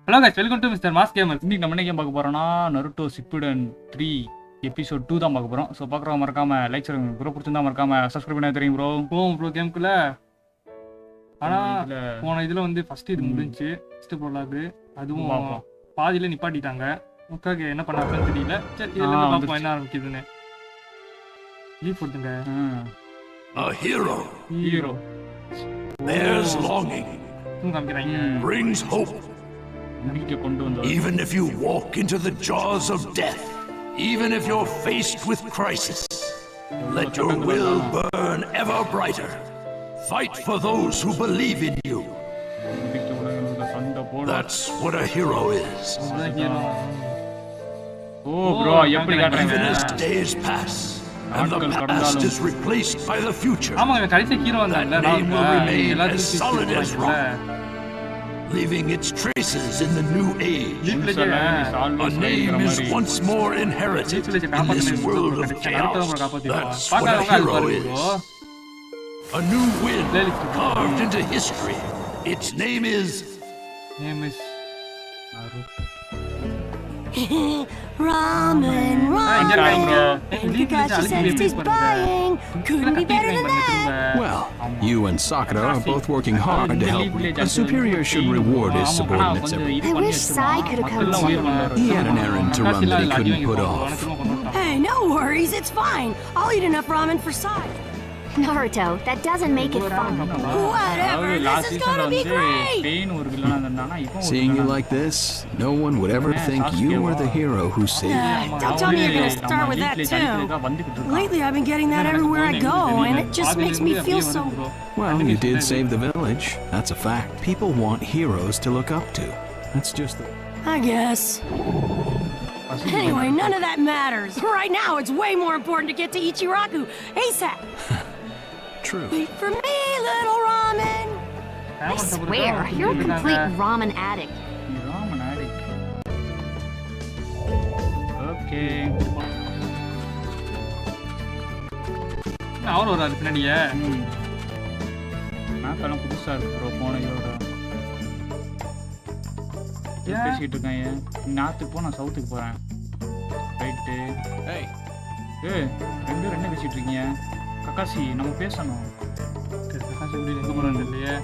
Hello guys, welcome to Mr. Mass Gamers. இன்னைக்கு நம்ம என்ன கேம் பார்க்க போறோம்னா Naruto Shippuden 3 எபிசோட் 2 தான் பார்க்க போறோம். சோ பார்க்கறவங்க மறக்காம லைக் பண்ணுங்க. ப்ரோ பிடிச்சிருந்தா மறக்காம சப்ஸ்கிரைப் பண்ண தெரியும் ப்ரோ. ப்ரோ கேம்க்குள்ள ஆனா போன இதுல வந்து ஃபர்ஸ்ட் இது முடிஞ்சு ஃபர்ஸ்ட் ப்ரோலாக் அதுவும் பாதியில நிப்பாட்டிட்டாங்க. முக்காக என்ன பண்ணாங்கன்னு தெரியல. சரி இதெல்லாம் பாப்போம் என்ன ஆரம்பிக்குதுன்னு. லீவ் போடுங்க. A hero. There's longing. Brings hope. Even if you walk into the jaws of death, even if you're faced with crisis, let your will burn ever brighter. Fight for those who believe in you. That's what a hero is. Oh bro, even as days pass and the past is replaced by the future, that name will remain as solid as rock, leaving its traces in the new age. A name is once more inherited in this world of chaos. That's what a hero is. A new wind carved into history. Its name is Ramen. Kakashi sensed he's buying. Couldn't be better than that. Well, you and Sakura are both working hard to help. A superior should reward his subordinates. I wish Sai could have come too. He had an errand to run that he couldn't put off. Hey, no worries, it's fine. I'll eat enough ramen for Sai. Naruto, that doesn't make it fun. Whatever, this is gonna be great! Seeing you like this, no one would ever think you were the hero who saved him. Don't tell me you're gonna start with that too. Lately I've been getting that everywhere I go, and it just makes me feel so... Well, you did save the village. That's a fact. People want heroes to look up to. That's just the... I guess. Anyway, none of that matters. Right now, it's way more important to get to Ichiraku ASAP. True. Wait for me, little ramen. I swear, you're a complete ramen addict. Ramen addict. Okay. அவரு வராரு பின்னாடியே. நான் பலம் புதுசா இருக்கு bro போன இதோட. பேசிட்டு இருக்காங்க. நார்த்துக்கு போ நான் சவுத்துக்கு போறேன். ரைட். ரெண்டு பேசிட்டு இருக்கீங்க. ககாஷி நம்ம பேசணும். ககாஷி எப்படி எங்க போறான்னு தெரியலையே.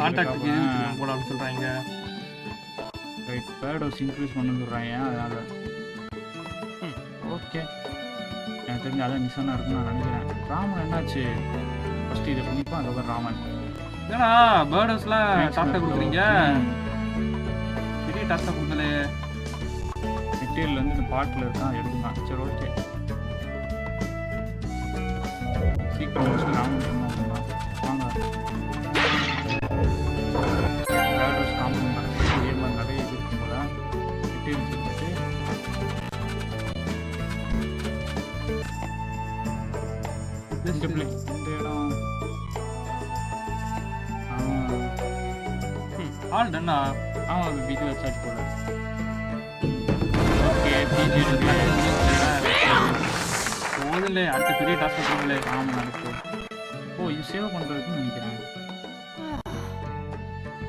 கான்டாக்ட் போடான்னு சொல்றாங்க. ரைட் பேடோஸ் இன்க்ரீஸ் பண்ண சொல்றாங்க. அதனால ஓகே எனக்கு தெரிஞ்ச அதான் மிஸ்ஸாக இருக்குன்னு நான் நினைக்கிறேன். ராமன் என்னாச்சு? ஃபர்ஸ்ட் இதை பண்ணிப்போம் அதுக்கப்புறம் ராமன். ஏன்னா பேர்டோஸ்லாம் டாஸ்காக கொடுக்குறீங்க. பெரிய டாஸ்காக கொடுக்கலையே. மெட்டீரியல் இந்த பாட்டில் இருக்கான் எடுக்குங்க. சரி ஓகே சீக்கிரம் முடிச்சுட்டு ராமன் சொன்னாங்க. வாங்க பேர்டோஸ் காம்பவுண்ட் நடக்குது. இதே மாதிரி நிறைய இது இருக்கும் போல. மெட்டீரியல்ஸ் இருந்துட்டு இந்த இடம் ஆல் டன்னா. ஆமாம் அது வீட்டில் வச்சாச்சு போல. ஓகே போதில்லை அடுத்த பெரிய டாஸ்க் போகல. ஆமாம் நடக்கும். ஓ இது சேவ் பண்ணுறதுக்குன்னு நினைக்கிறேன்.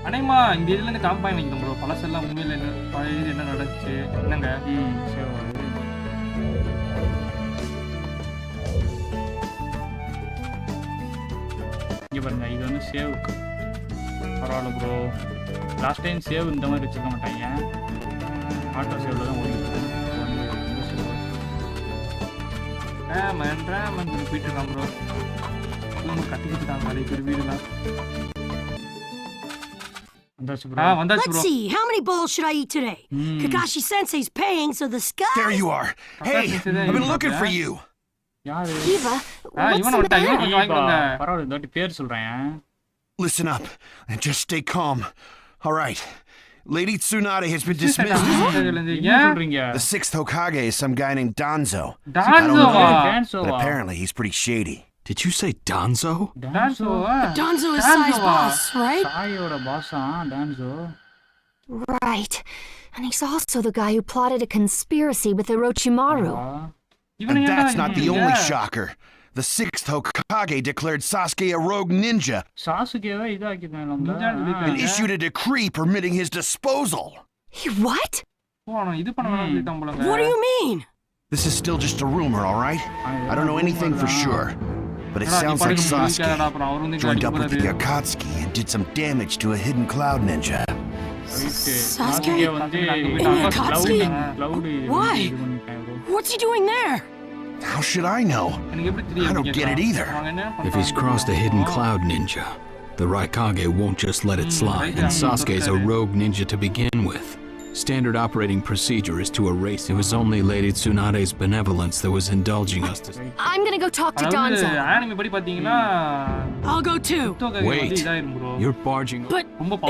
அனைமா இந்த இதுலேருந்து காம்பாயின் நினைக்கிறோம் ப்ரோ. பழசெல்லாம் உண்மையில் என்ன பழைய இது என்ன நடந்துச்சு என்னங்க சேவ் ஆகுது. இங்கே பாருங்க இது வந்து சேவுக்கு பரவாயில்ல ப்ரோ. லாஸ்ட் டைம் சேவ் இந்த மாதிரி வச்சுக்க மாட்டாங்க. ஆட்டோ சேவில் தான் ஓடிட்டு போயிட்டு இருக்கான் ப்ரோ. கட்டிக்கிட்டு இருக்காங்க நிறைய பேர் வீடுலாம். Let's see, how many bowls should I eat today? Kakashi Sensei's paying, so the sky... There you are. Hey, I've been looking for you. Eva, what's the matter? Listen up and just stay calm. All right. Lady Tsunade has been dismissed. The sixth Hokage is some guy named Danzo. I don't know, but apparently he's pretty shady. Did you say Danzo? Danzo is Sai's boss, right? Sai's boss, Danzo. Right. And he's also the guy who plotted a conspiracy with Orochimaru. And that's not the only shocker. The 6th Hokage declared Sasuke a rogue ninja சாசுகேவை இதாக்கிட்டாங்க நம்மள and issued a decree permitting his disposal. What? இது பண்ண வேணாம் சொல்லிட்டான் போலங்க. What do you mean? This is still just a rumor, all right? I don't know anything for sure, but it sounds like Sasuke joined up with the Akatsuki and did some damage to a hidden cloud ninja. Sasuke? Akatsuki? Why? What's he doing there? How should I know? I don't get it either. If he's crossed a hidden cloud ninja, the Raikage won't just let it slide, and Sasuke's a rogue ninja to begin with. Standard operating procedure is to erase. It was only Lady Tsunade's benevolence that was indulging us to... I'm gonna go talk to Danzo. I'll go too. Wait, you're barging... But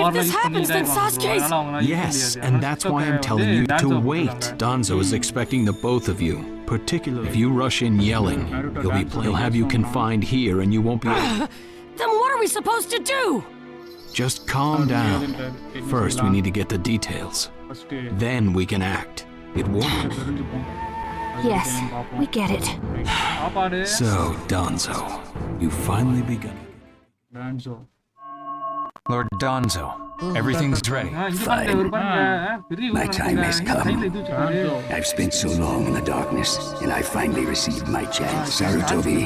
if this happens, then Sasuke's... Yes, and that's why I'm telling you to wait. Danzo is expecting the both of you. Particularly if you rush in yelling, he'll have you confined here and you won't be... Then what are we supposed to do? Just calm down. First, we need to get the details. Then we can act. It won't. Yes, we get it. So, Danzo, you finally begun. Lord Danzo, everything's ready. My time has come. I've spent so long in the darkness, and I finally received my chance. Sarutobi,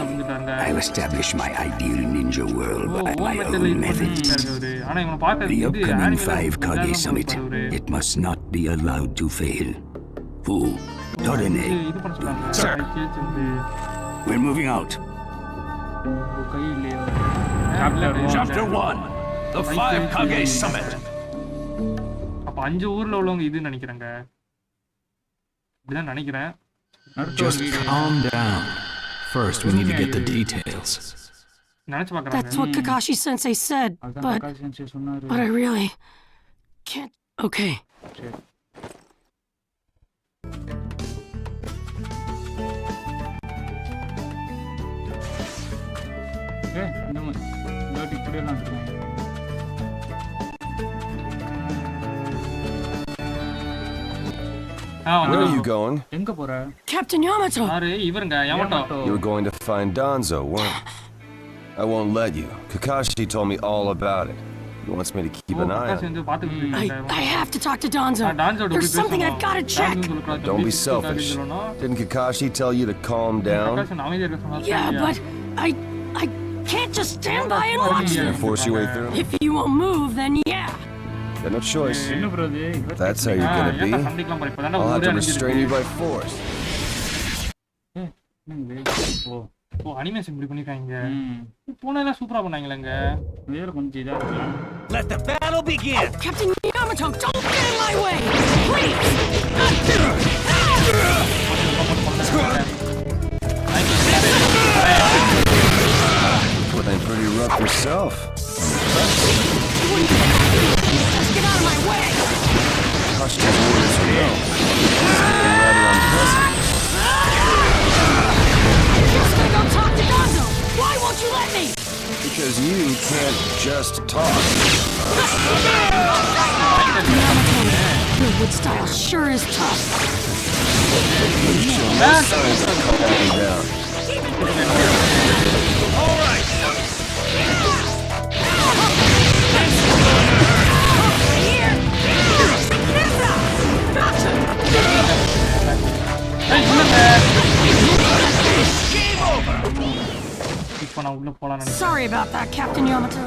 I'll establish my ideal ninja world by my own methods. The upcoming 5 Kage Summit, it must not be allowed to fail. Fu, Torene. Sir. We're moving out. Chapter 1. The 5 Kage Summit. அப்ப 5 ஊர்ல உள்ளவங்க இது நினைக்கிறேங்க. இப்படிதான் நினைக்கிறேன். Just calm down. First, we need to get the details. That's what Kakashi Sensei said, but I really can't. Okay. Where are you going? Captain Yamato. You were going to find Danzo, weren't you? I won't let you. Kakashi told me all about it. He wants me to keep an eye on it. I have to talk to Danzo. There's something I've got to check. Don't be selfish. Didn't Kakashi tell you to calm down? Yeah, but I can't just stand by and watch Gonna them. force your way through? If you won't move, then yeah. Got no choice. If that's how you're gonna be, I'll have to restrain you by force. Animation இப்படி பண்ணிருக்காங்க. போனலாம் சூப்பரா பண்ணாங்கலங்க. வேற கொஞ்சம் இதா இருக்கு. Let the battle begin. Captain Yamato, don't get in my way. Please. Playing pretty rough yourself. Just get out of my way. Kashi's orders are no. Rather unpleasant. Just gonna go talk to Danzo. Why won't you let me? Because you can't just talk. Your wood style sure is tough. Show no signs of calming down. All right. Sorry about that, Captain Yamato.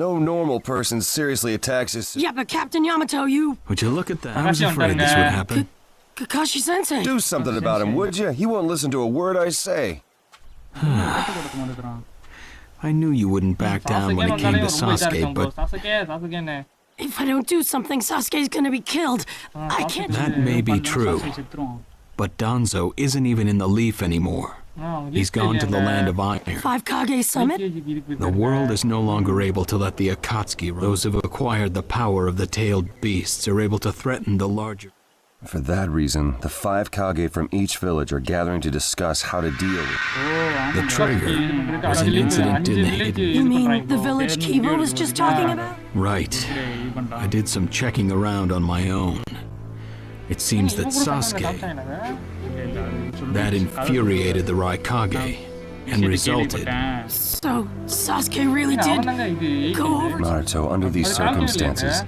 No normal person seriously attacks his... Yeah, but Captain Yamato, you... Would you look at that? I was afraid this would happen. Kakashi Sensei. Do something about him, would you? He won't listen to a word I say. I knew you wouldn't back down when it came to Sasuke, but... If I don't do something, Sasuke's gonna be killed. I can't... That may be true. But Danzo isn't even in the leaf anymore. He's gone to the land of iron. 5 Kage Summit? The world is no longer able to let the Akatsuki, those who've acquired the power of the tailed beasts, are able to threaten the larger... For that reason, the 5 Kage from each village are gathering to discuss how to deal with it. The trigger was an incident detonated. You mean the village Kiba was just talking about? Right. I did some checking around on my own. It seems that Sasuke, that infuriated the Raikage and resulted. So, Sasuke really did go over to... Naruto, under these circumstances,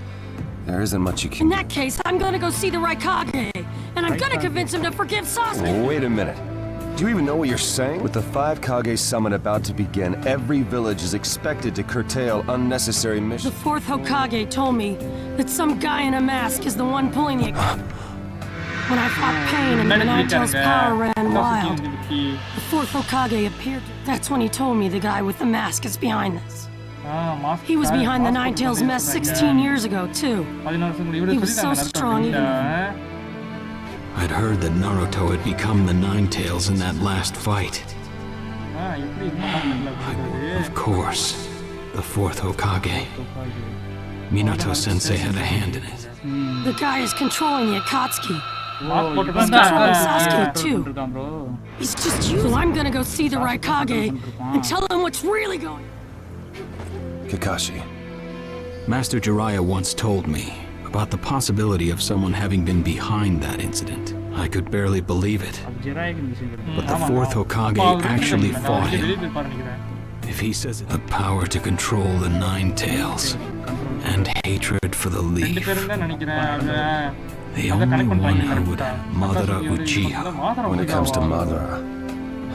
there isn't much you In can do. that case, I'm gonna go see the Raikage, and I'm gonna convince him to forgive Sasuke. Wait a minute. Do you even know what you're saying? With the 5 Kage summit about to begin, every village is expected to curtail unnecessary The missions. 4th Hokage told me that some guy in a mask is the one pulling the... When I fought Pain and the Nine Tails' power ran wild, the 4th Hokage appeared. That's when he told me the guy with the mask is behind this. He was behind the Nine Tails mess 16 years ago, too. He was so strong, even I'd heard that Naruto had become the Nine Tails in that last fight. Of course, the 4th Hokage. Minato-sensei had a hand in it. The guy is controlling the Akatsuki. He's controlling Sasuke, too. He's just you. So I'm gonna go see the Raikage and tell him what's really going on. Kakashi, Master Jiraiya once told me about the possibility of someone having been behind that incident. I could barely believe it. But the 4th Hokage actually fought him. If he says it, the power to control the Nine Tails and hatred for the leaf. The only one who would Madara Uchiha. when it comes to Madara,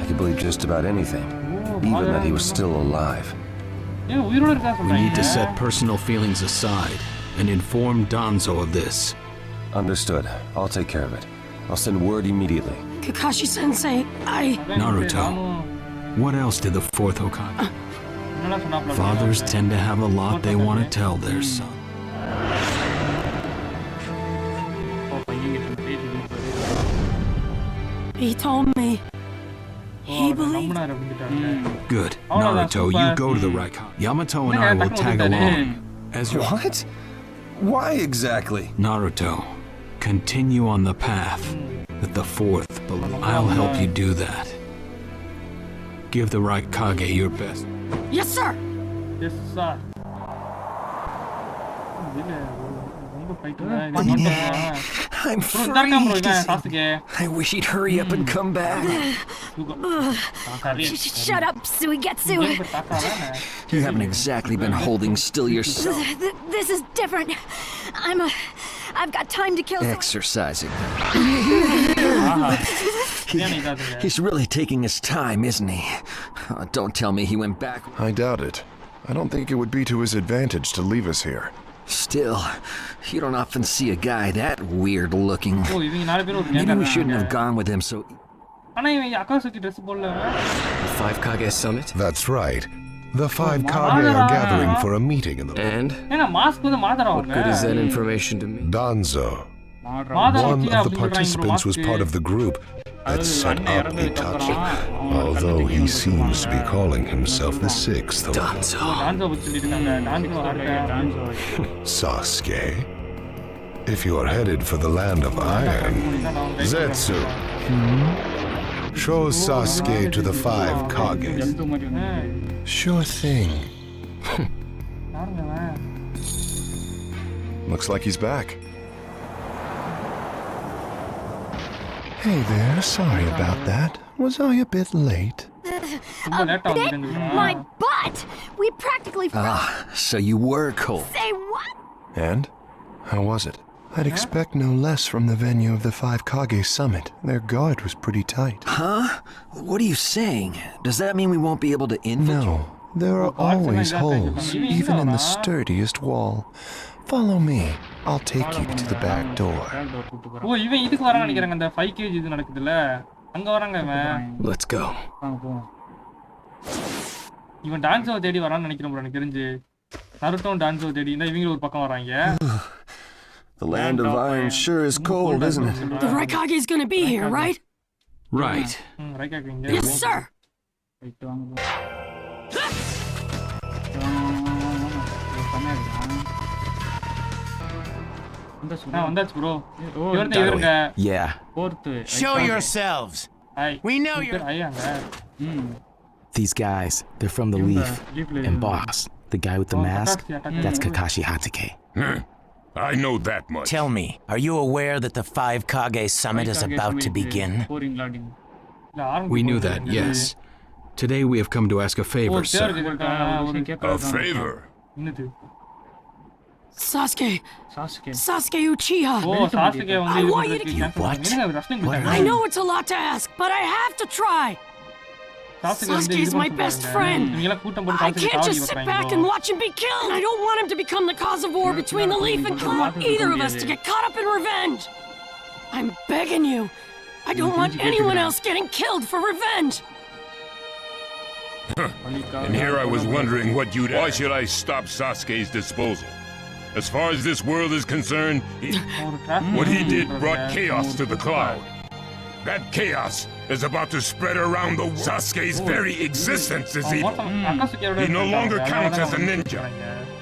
I could believe just about anything, even that he was still alive. We need to set personal feelings aside and inform Danzo of this. Understood. I'll take care of it. I'll send word immediately. Kakashi-sensei, Naruto, what else did the 4th Hokage? Fathers tend to have a lot they want to tell their son. He told me. He believed. Good. Naruto, you go to the Raikage. Yamato and I will tag along. As your... What? Why exactly? Naruto, continue on the path that the 4th believe. I'll help you do that. Give the Raikage your best. Yes, sir! Yes, sir. I'm freaked. I wish he'd hurry up and come back. Shut up, Suigetsu. You haven't exactly been holding still yourself. This is different. I've got time to kill. Exercising. He's really taking his time, isn't he? Don't tell me he went back. I doubt it. I don't think it would be to his advantage to leave us here. Still, you don't often see a guy that weird looking. Maybe we shouldn't have gone with him so... The 5 Kage Summit? That's right. The 5 Kage are gathering for a meeting in the... And? What good is that information to me? Danzo. One of the participants was part of the group that set up Itachi, although he seems to be calling himself the 6th. Danzo. Sasuke, if you are headed for the land of iron, Zetsu, show Sasuke to the 5 Kages. Sure thing. Looks like he's back. Hey there, sorry about that. Was I a bit late? My butt! We practically... So you were cold. Say what? And? How was it? I'd expect no less from the venue of the 5 Kage Summit. Their guard was pretty tight. Huh? What are you saying? Does that mean we won't be able to infiltrate? No, there are always holes, even in the sturdiest wall. Follow me. I'll take you to the back door. Let's go. இவன் டான்ஸோ தேடி வரான்னு நினைக்கிறேன் bro எனக்கு தெரிஞ்சு Naruto டான்ஸோ தேடி இந்த இவங்க ஒரு பக்கம் வராங்க The land of iron sure is cold, isn't it? The Raikage is gonna be here, right? Right. Yes, sir! bro. Yeah. Show yourselves. We know you're... These guys, they're from the Leaf. And boss, the guy with the mask, that's Kakashi Hatake. I know that much. Tell me, are you aware that the 5 Kage summit is about to begin? We knew that, yes. Today we have come to ask a favor, sir. A favor? Sasuke Uchiha. I want you to keep... What? I know it's a lot to ask, but I have to try. Sasuke's my best friend. I can't just sit back and watch him be killed. And I don't want him to become the cause of war between the Leaf and Clan. Either of us to get caught up in revenge. I'm begging you. I don't want anyone else getting killed for revenge. And here I was wondering what you'd... Why should I stop Sasuke's disposal? As far as this world is concerned, what he did brought chaos to the cloud. That chaos is about to spread around the world. Sasuke's very existence is evil. He no longer counts as a ninja.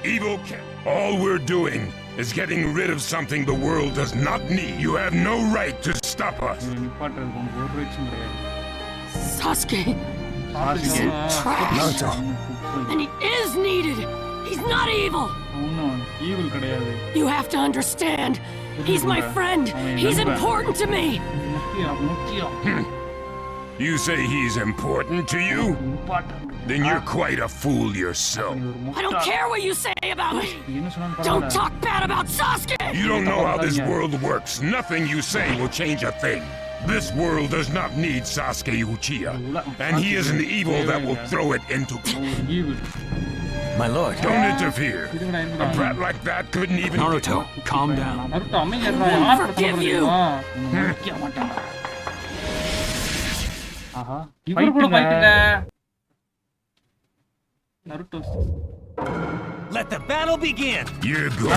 Evil all we're doing is getting rid of something the world does not need. You have no right to stop us. Sasuke is trash. Naruto. And he is needed. He's not evil. You have to understand. He's my friend. He's important to me. You say he's important to you? Then you're quite a fool yourself. I don't care what you say about it. Don't talk bad about Sasuke. You don't know how this world works. Nothing you say will change a thing. This world does not need Sasuke Uchiha, and he is an evil that will throw it into... My lord. Don't interfere. A brat like that couldn't even... Naruto, calm down. I won't forgive you. Let the battle begin. You're good.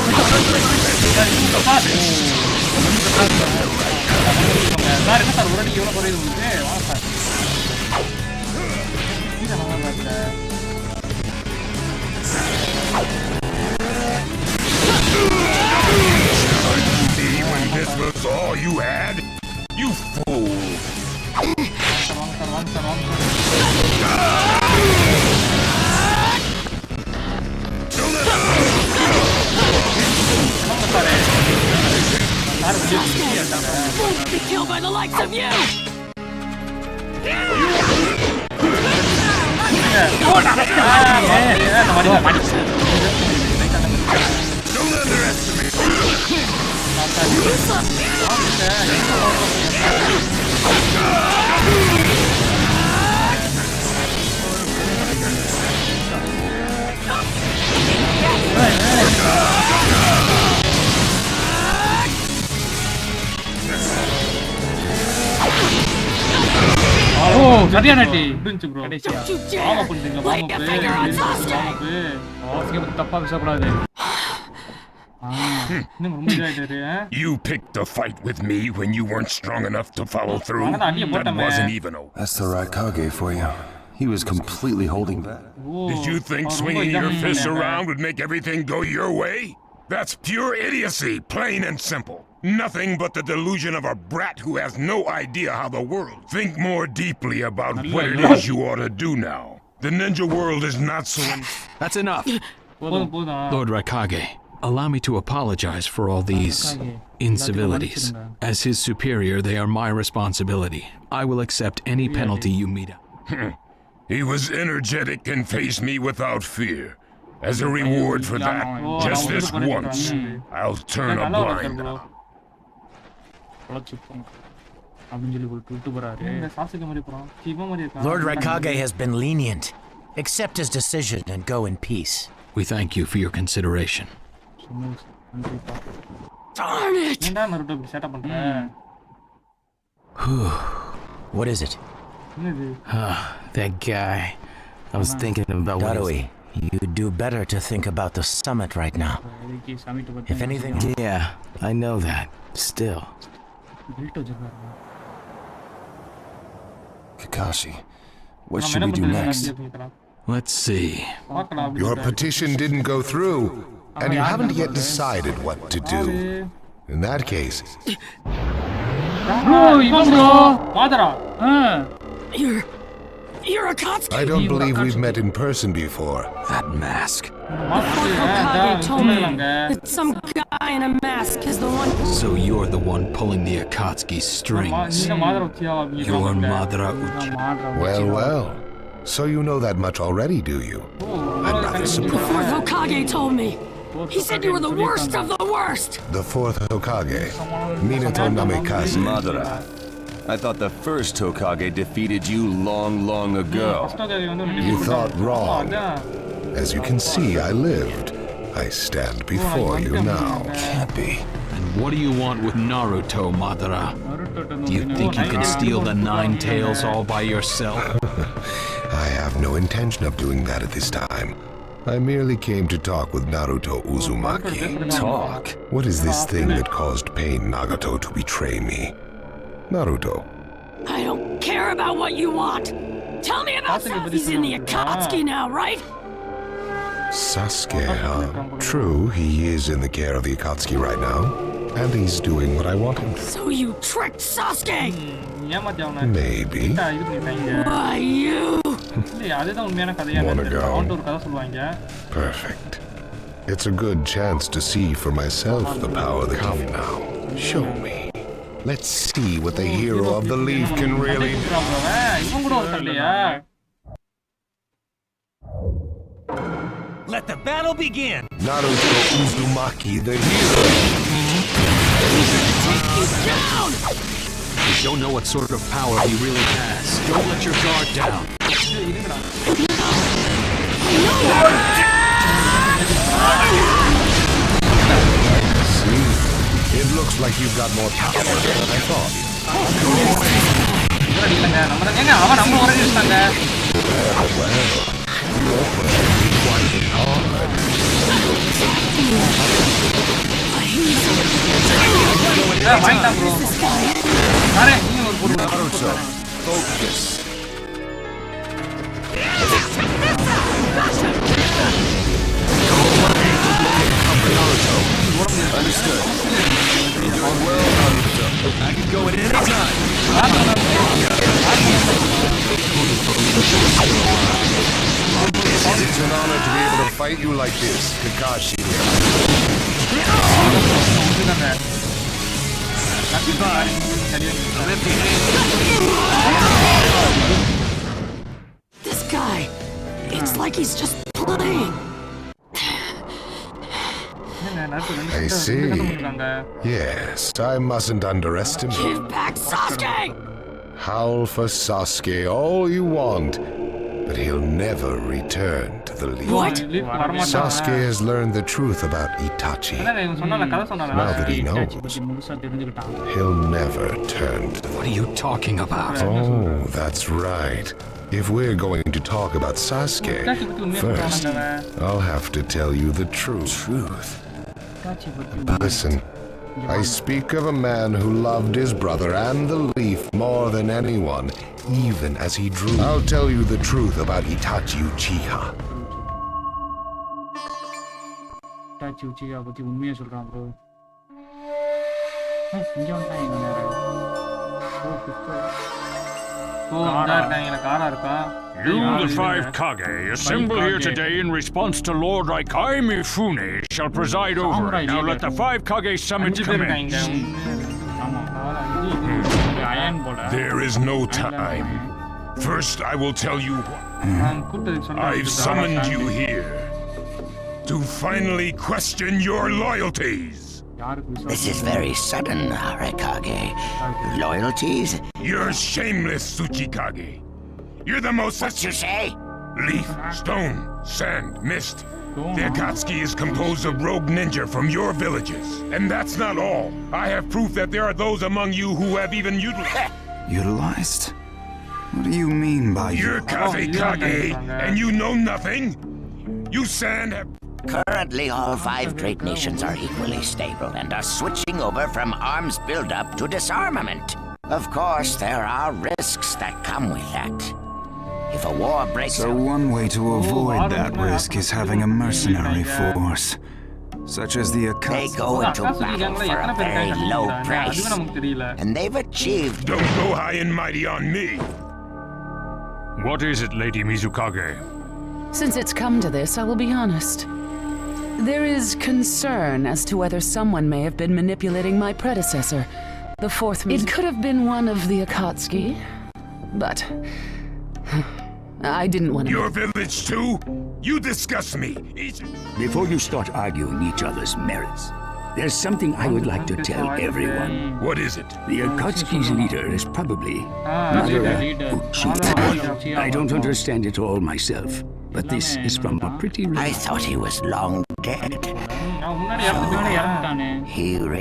See when this was all you had? You fool! Won't be killed by the likes of you. Don't underestimate சரியான tea இருந்துச்சு bro ஆமா பண்ணுங்க தப்பா பேசக்கூடாது You picked a fight with me when you weren't strong enough to follow through. That wasn't even over. That's the Raikage for you. He was completely holding back. Did you think swinging your fists around would make everything go your way? That's pure idiocy, plain and simple. Nothing but the delusion of a brat who has no idea how the world. Think more deeply about what it is you ought to do now. The ninja world is not so... That's enough. Lord Raikage, allow me to apologize for all these incivilities. As his superior, they are my responsibility. I will accept any penalty you mete out. He was energetic and faced me without fear. As a reward for that, just this once, I'll turn a blind eye. Lord Raikage has been lenient. Accept his decision and go in peace. We thank you for your consideration. Darn it! What is it? That guy. I was thinking about what Darui, you'd do better to think about the summit right now. If anything... Yeah, I know that. Still. Kakashi, what should we do next? Let's see. Your petition didn't go through, and you haven't yet decided what to do. In that case... You're You're Akatsuki! I don't believe we've met in person before. That mask. The fourth Hokage told me that some guy in a mask is the one. So you're the one pulling the Akatsuki's strings. You're Madara Uchiha. Well, well. So you know that much already, do you? I'm rather The surprised. fourth Hokage told me. He said you were the worst of the worst! The fourth Hokage, Minato Namikaze. Madara, I thought the first Hokage defeated you long, long ago. You thought wrong. As you can see, I lived. I stand before you now. Can't be. And what do you want with Naruto, Madara? Do you think you can steal the 9 tails all by yourself? I have no intention of doing that at this time. I merely came to talk with Naruto Uzumaki. Talk? What is this thing that caused Pain Nagato to betray me? Naruto. I don't care about what you want! Tell me about Sasuke. He's in the Akatsuki now, right? Sasuke, huh? True, he is in the care of the Akatsuki right now. And he's doing what I want him to. So you tricked Sasuke! Maybe. Why, you? Wanna go? Perfect. It's a good chance to see for myself the power that come now. Show me. Let's see what the hero of the leaf can really do. Let the battle begin! Naruto Uzumaki, the hero. Take you down! You don't know what sort of power he really has. Don't let your guard down. See? It looks like you've got more power than I thought. Naruto, focus. Understood. You're doing well, Naruto. I can go at any time. It's an honor to be able to fight you like this, Kakashi. This guy, it's like he's just playing. I see. Yes, I mustn't underestimate. Give back Sasuke! Howl for Sasuke all you want, but he'll never return to the league. What? Sasuke has learned the truth about Itachi. Now that he knows, he'll never turn to the league. What are you talking about? Oh, that's right. If we're going to talk about Sasuke, first, I'll have to tell you the truth. Listen, I speak of a man who loved his brother and the leaf more than anyone, even as he drew. I'll tell you the truth about Itachi Uchiha. You, the 5 Kage, assemble here today in response to Lord Raikage Mifune shall preside over. Now let the 5 Kage summit commence. There is no time. First, I will tell you what. I've summoned you here to finally question your loyalties. This is very sudden, Raikage. Loyalties? You're shameless, Tsuchikage. You're the most... What you say? Leaf, stone, sand, mist. The Akatsuki is composed of rogue ninja from your villages. And that's not all. I have proof that there are those among you who have even utilized... Utilized? What do you mean by... You're Kaze Kage, and you know nothing? You sand have... Currently, all 5 great nations are equally stable and are switching over from arms buildup to disarmament. Of course, there are risks that come with that. If a war breaks out... So one way to avoid that risk is having a mercenary force, such as the Akatsuki. They go into battle for a very low price, and they've achieved... Don't go high and mighty on me! What is it, Lady Mizukage? Since it's come to this, I will be honest. There is concern as to whether someone may have been manipulating my predecessor, the fourth. It could have been one of the Akatsuki, but I didn't want to. Your village too? You disgust me. Before you start arguing each other's merits, there's something I would like to tell everyone. What is it? The Akatsuki's leader is probably Uchiha. I don't understand it all myself, but this is from a pretty... I thought he was long dead.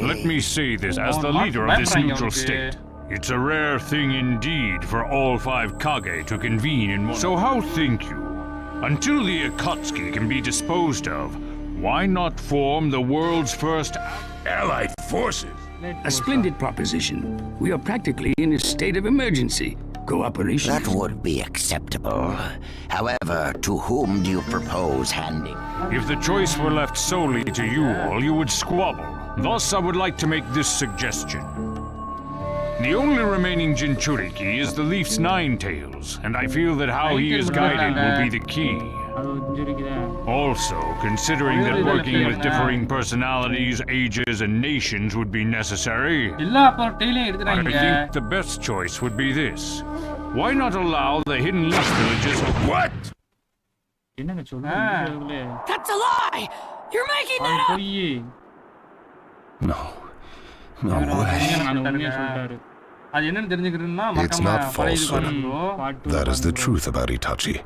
Let me say this as the leader of this neutral state. It's a rare thing indeed for all 5 Kage to convene in one. So how think you? Until the Akatsuki can be disposed of, why not form the world's first allied forces? A splendid proposition. We are practically in a state of emergency. Cooperation... That would be acceptable. However, to whom do you propose handing? If the choice were left solely to you all, you would squabble. Thus, I would like to make this suggestion. The only remaining Jinchuriki is the Leaf's 9 tails, and I feel that how he is guided will be the key. Also, considering that working with differing personalities, ages, and nations would be necessary, I think the best choice would be this. Why not allow the hidden Leaf villages... What? That's a lie! You're making that up! No way. It's not falsehood. That is the truth about Itachi.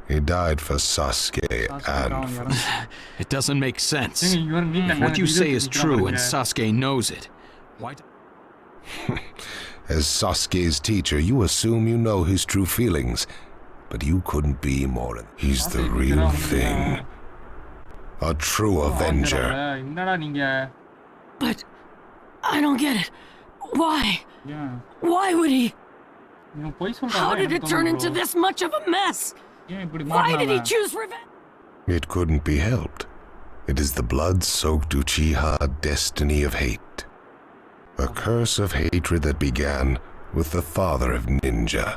He died for Sasuke and for... It doesn't make sense. If what you say is true and Sasuke knows it, why... As Sasuke's teacher, you assume you know his true feelings, but you couldn't be more. He's the real thing. A true avenger. But I don't get it. Why? Why would he? How did it turn into this much of a mess? Why did he choose revenge? It couldn't be helped. It is the blood-soaked Uchiha destiny of hate. A curse of hatred that began with the father of ninja,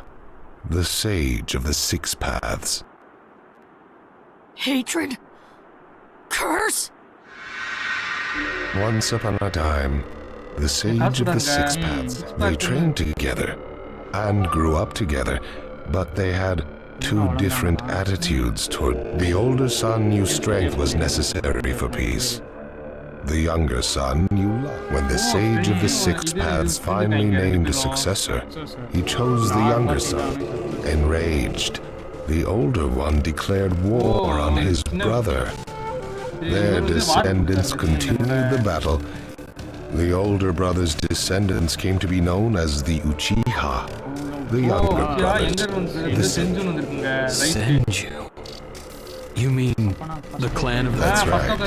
the sage of the 6 paths. Hatred? Curse? Once upon a time, the sage of the 6 paths, they trained together and grew up together, but they had 2 different attitudes toward... The older son knew strength was necessary for peace. The younger son knew love. When the sage of the 6 paths finally named a successor, he chose the younger son. Enraged, the older one declared war on his brother. Their descendants continued the battle. The older brother's descendants came to be known as the Uchiha. The younger brothers, the Senju. You mean the clan of... That's right.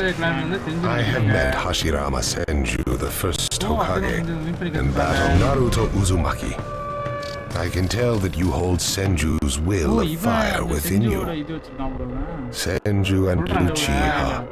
I have met Hashirama Senju, the first Hokage, and battled Naruto Uzumaki. I can tell that you hold Senju's will of fire within you. Senju and Uchiha,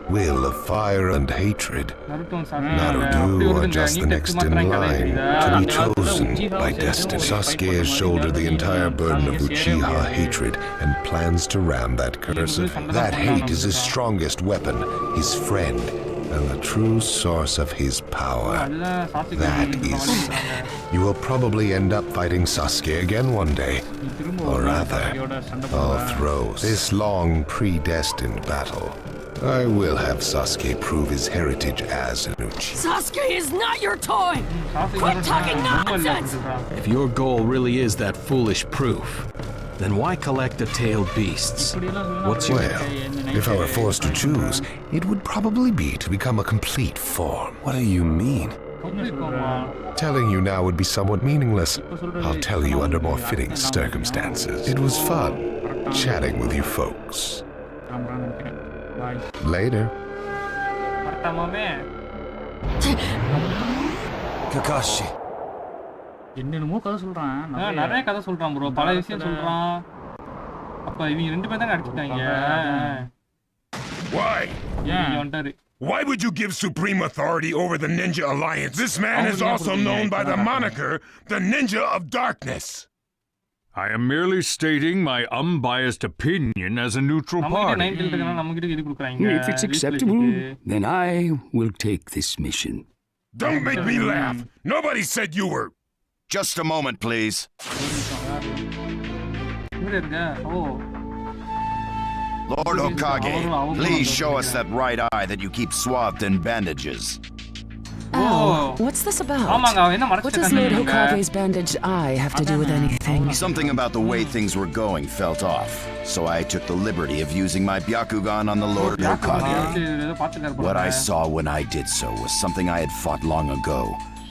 will of fire and hatred. Naruto are just the next in line to be chosen by destiny. Sasuke has shouldered the entire burden of Uchiha hatred and plans to ram that curse of... That hate is his strongest weapon, his friend, and the true source of his power. That is... You will probably end up fighting Sasuke again one day. Or rather, all through this long predestined battle, I will have Sasuke prove his heritage as an Uchiha. Sasuke is not your toy! Quit talking nonsense! If your goal really is that foolish proof, then why collect the tailed beasts? What's your... Well, if I were forced to choose, it would probably be to become a complete form. What do you mean? Telling you now would be somewhat meaningless. I'll tell you under more fitting circumstances. It was fun chatting with you folks. Later. Kakashi. என்னென்னமோ கதை சொல்றான் நிறைய கதை சொல்றான் bro பல விஷயம் சொல்றான் அப்ப இவங்க 2 பேரும் தான் அடிச்சிட்டாங்க Why? வந்துட்டாரு Why would you give supreme authority over the Ninja Alliance? This man is also known by the moniker, the Ninja of Darkness. I am merely stating my unbiased opinion as a neutral party. If it's acceptable, then I will take this mission. Don't make me laugh. Nobody said you were. Just a moment, please. Lord Hokage, please show us that right eye that you keep swathed in bandages. Oh, what's this about? What does Lord Hokage's bandaged eye have to do with anything? Something about the way things were going felt off, so I took the liberty of using my Byakugan on the Lord Hokage. What I saw when I did so was something I had fought long ago.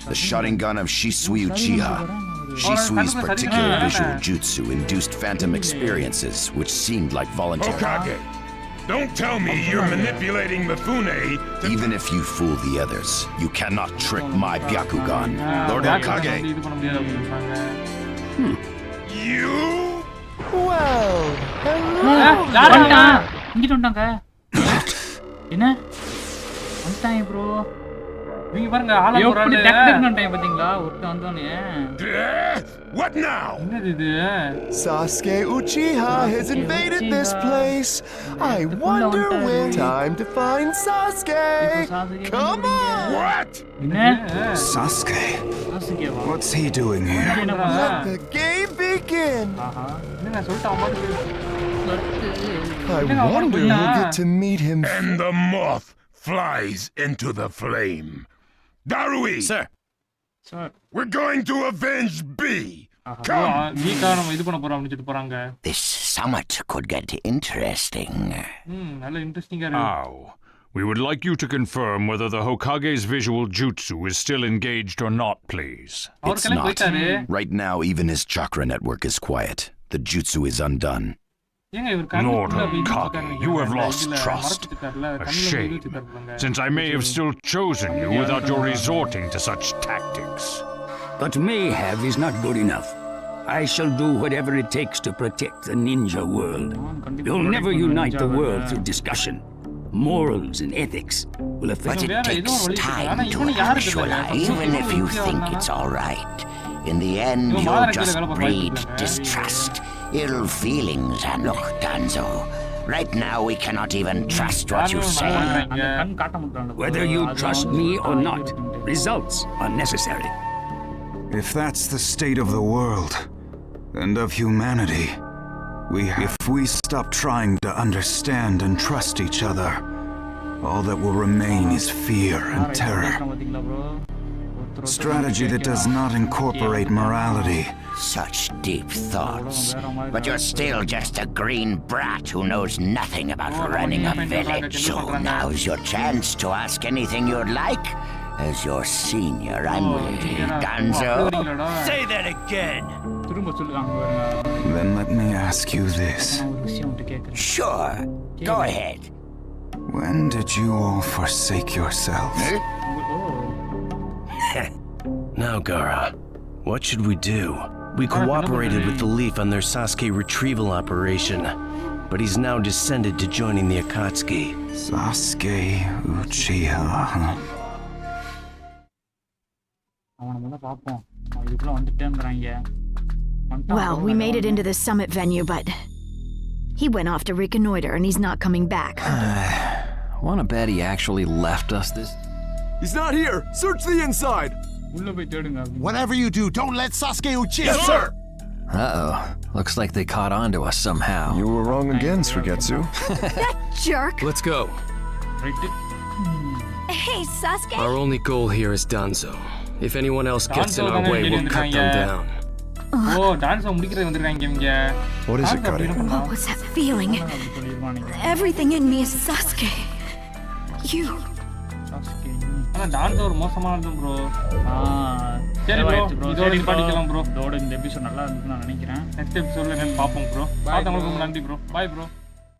The Sharingan of Shisui Uchiha. Shisui's particular visual jutsu induced phantom experiences, which seemed like voluntary. Hokage, don't tell me you're manipulating Mifune. Even if you fool the others, you cannot trick my Byakugan. Lord Hokage. You? Well, What now? Sasuke Uchiha has invaded this place. I wonder when. Time to find Sasuke. Come on. What? Sasuke? What's he doing here? Let the game begin. I wonder we'll get to meet him. And the moth flies into the flame. Darui! Sir. We're going to avenge B! Come! This summit could get interesting. Ow. We would like you to confirm whether the Hokage's visual jutsu is still engaged or not, please. It's not. Right now, even his chakra network is quiet. The jutsu is undone. Lord Hokage, you have lost trust. A shame, since I may have still chosen you without your resorting to such tactics. But may have is not good enough. I shall do whatever it takes to protect the ninja world. You'll never unite the world through discussion. Morals and ethics will affect. But it takes time to actualize, even if you think it's all right. In the end, you'll just breed distrust, ill feelings, and look, Danzo. Right now, we cannot even trust what you say. Whether you trust me or not, results are necessary. If that's the state of the world, and of humanity, if we stop trying to understand and trust each other, all that will remain is fear and terror. Strategy that does not incorporate morality. Such deep thoughts. But you're still just a green brat who knows nothing about running a village. So now's your chance to ask anything you'd like. As your senior, I'm willing to lead Danzo. Say that again! Then let me ask you this. Sure. Go ahead. When did you all forsake yourselves? Now, Gaara, what should we do? We cooperated with the Leaf on their Sasuke retrieval operation, but he's now descended to joining the Akatsuki. Sasuke Uchiha, huh? Well, we made it into the summit venue, but he went off to reconnoiter and he's not coming back. Wanna bet he actually left us this? He's not here! Search the inside! Whatever you do, don't let Sasuke Uchiha. Yes, sir! Uh-oh. Looks like they caught on to us somehow. You were wrong again, Suigetsu. That jerk! Let's go. Hey, Sasuke! Our only goal here is Danzo. If anyone else gets in our way, we'll cut them down. What is it, Kari? What was that feeling? Everything in me is Sasuke. You. Dance ஒரு மோசமானது bro. சரி bro, இதோட படிக்கலாம் bro. இதோட இந்த episode நல்லா இருந்துன்னு நான் நினைக்கிறேன். நெக்ஸ்ட் எபிசோட்ல பார்ப்போம் ப்ரோ. பார்த்தவங்களுக்கு ரொம்ப நன்றி ப்ரோ. Bye bro.